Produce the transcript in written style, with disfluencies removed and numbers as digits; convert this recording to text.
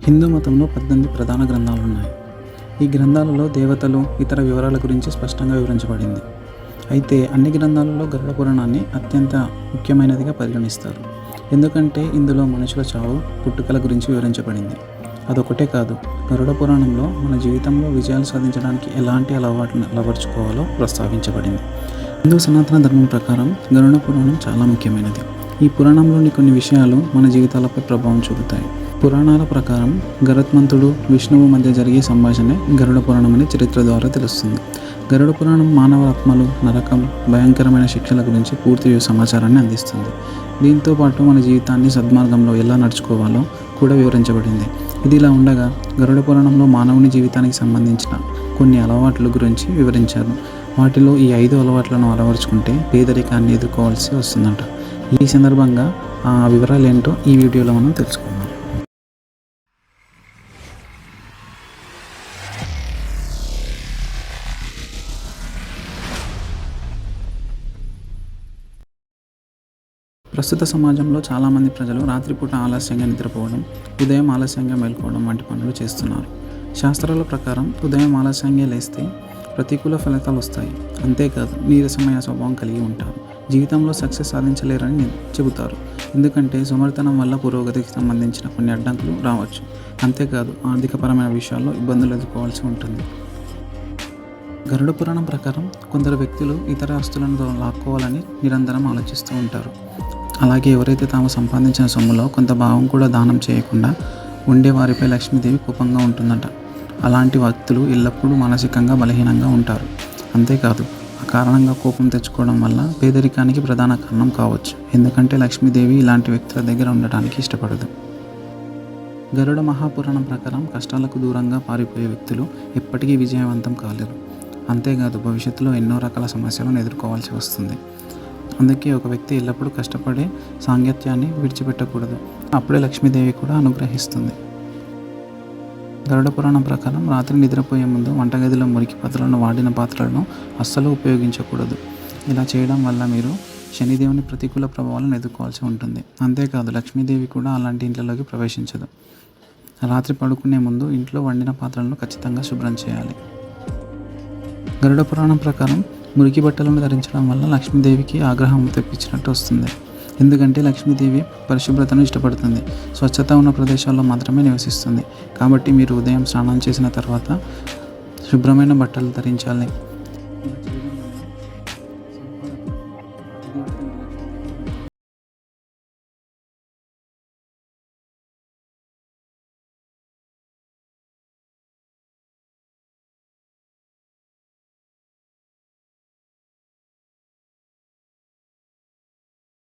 హిందూ మతంలో 18 ప్రధాన గ్రంథాలు ఉన్నాయి. ఈ గ్రంథాలలో దేవతలు, ఇతర వివరాల గురించి స్పష్టంగా వివరించబడింది. అయితే అన్ని గ్రంథాలలో గరుడ పురాణాన్ని అత్యంత ముఖ్యమైనదిగా పరిగణిస్తారు. ఎందుకంటే ఇందులో మనుషుల చావు, పుట్టుకల గురించి వివరించబడింది. అదొకటే కాదు, గరుడ పురాణంలో మన జీవితంలో విజయాలు సాధించడానికి ఎలాంటి అలవాట్లను అలవర్చుకోవాలో ప్రస్తావించబడింది. హిందూ సనాతన ధర్మం ప్రకారం గరుడ పురాణం చాలా ముఖ్యమైనది. ఈ పురాణంలోని కొన్ని విషయాలు మన జీవితాలపై ప్రభావం చూపుతాయి. పురాణాల ప్రకారం గరుత్మంతుడు, విష్ణువు మధ్య జరిగే సంభాషణే గరుడ పురాణం అనే చరిత్ర ద్వారా తెలుస్తుంది. గరుడ పురాణం మానవ ఆత్మలు, నరకం, భయంకరమైన శిక్షల గురించి పూర్తి సమాచారాన్ని అందిస్తుంది. దీంతో పాటు మన జీవితాన్ని సద్మార్గంలో ఎలా నడుచుకోవాలో కూడా వివరించబడింది. ఇది ఇలా ఉండగా గరుడ పురాణంలో మానవుని జీవితానికి సంబంధించిన కొన్ని అలవాట్ల గురించి వివరించారు. వాటిలో ఈ 5 అలవాట్లను అలవర్చుకుంటే పేదరికాన్ని ఎదుర్కోవాల్సి వస్తుందంట. ఈ సందర్భంగా ఆ వివరాలు ఏంటో ఈ వీడియోలో మనం తెలుసుకుందాం. ప్రస్తుత సమాజంలో చాలామంది ప్రజలు రాత్రిపూట ఆలస్యంగా నిద్రపోవడం, ఉదయం ఆలస్యంగా మేల్కోవడం వంటి పనులు చేస్తున్నారు. శాస్త్రాల ప్రకారం ఉదయం ఆలస్యంగా లేస్తే ప్రతికూల ఫలితాలు వస్తాయి. అంతేకాదు నీరసమైన స్వభావం కలిగి ఉంటారు. జీవితంలో సక్సెస్ సాధించలేరని చెబుతారు. ఎందుకంటే సోమరితనం వల్ల పురోగతికి సంబంధించిన కొన్ని అడ్డంకులు రావచ్చు. అంతేకాదు ఆర్థికపరమైన విషయాల్లో ఇబ్బందులు ఎదుర్కోవాల్సి ఉంటుంది. గరుడ పురాణం ప్రకారం కొందరు వ్యక్తులు ఇతర ఆస్తులను లాక్కోవాలని నిరంతరం ఆలోచిస్తూ ఉంటారు. అలాగే ఎవరైతే తాము సంపాదించిన సొమ్ములో కొంత భాగం కూడా దానం చేయకుండా ఉండే వారిపై లక్ష్మీదేవి కోపంగా ఉంటుందట. అలాంటి వ్యక్తులు ఎల్లప్పుడూ మానసికంగా బలహీనంగా ఉంటారు. అంతేకాదు ఆ కారణంగా కోపం తెచ్చుకోవడం వల్ల పేదరికానికి ప్రధాన కారణం కావచ్చు. ఎందుకంటే లక్ష్మీదేవి ఇలాంటి వ్యక్తుల దగ్గర ఉండటానికి ఇష్టపడదు. గరుడ మహాపురాణం ప్రకారం కష్టాలకు దూరంగా పారిపోయే వ్యక్తులు ఎప్పటికీ విజయవంతం కాలేరు. అంతేకాదు భవిష్యత్తులో ఎన్నో రకాల సమస్యలను ఎదుర్కోవాల్సి వస్తుంది. అందుకే ఒక వ్యక్తి ఎల్లప్పుడూ కష్టపడే సాంగత్యాన్ని విడిచిపెట్టకూడదు. అప్పుడే లక్ష్మీదేవి కూడా అనుగ్రహిస్తుంది. గరుడ పురాణం ప్రకారం రాత్రి నిద్రపోయే ముందు వంటగదిలో మురికి పాత్రలను, వాడిన పాత్రలను అస్సలు ఉపయోగించకూడదు. ఇలా చేయడం వల్ల మీరు శనిదేవుని ప్రతికూల ప్రభావాలను ఎదుర్కోవాల్సి ఉంటుంది. అంతేకాదు లక్ష్మీదేవి కూడా అలాంటి ఇంట్లోకి ప్రవేశించదు. రాత్రి పడుకునే ముందు ఇంట్లో వండిన పాత్రలను ఖచ్చితంగా శుభ్రం చేయాలి. గరుడ పురాణం ప్రకారం మురికి బట్టలను ధరించడం వల్ల లక్ష్మీదేవికి ఆగ్రహం తెప్పించినట్టు వస్తుంది. ఎందుకంటే లక్ష్మీదేవి పరిశుభ్రతను ఇష్టపడుతుంది. స్వచ్ఛత ఉన్న ప్రదేశాల్లో మాత్రమే నివసిస్తుంది. కాబట్టి మీరు ఉదయం స్నానం చేసిన తర్వాత శుభ్రమైన బట్టలు ధరించాలి.